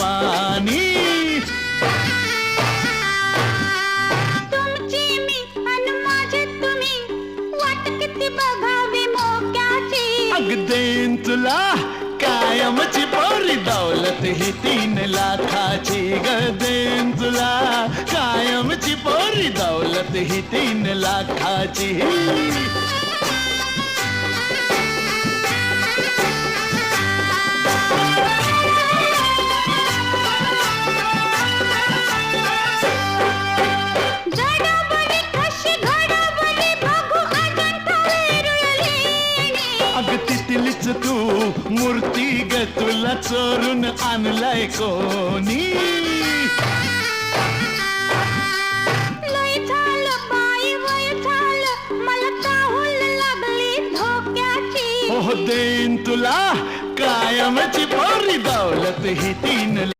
जवानी. तुमची मी अन माझे तुम्ही वाट किती बघावी मोक्याची. अग देईन तुला कायमची पोरी दौलत ही 3 लाखाची. ग देईन तुला कायमची पोरी दौलत ही 3 लाखाची. जडबडी कशी घडबडी बघू अजंठा वेरूळलेणी. अग तिथलीच तू मूर्ती ग तुला चोरून आणलाय कोणी. लय झालं बाई वय झालं मला चाहूल लागली धोक्याची. हो देईन तुला कायमची पोरी दौलत ही 3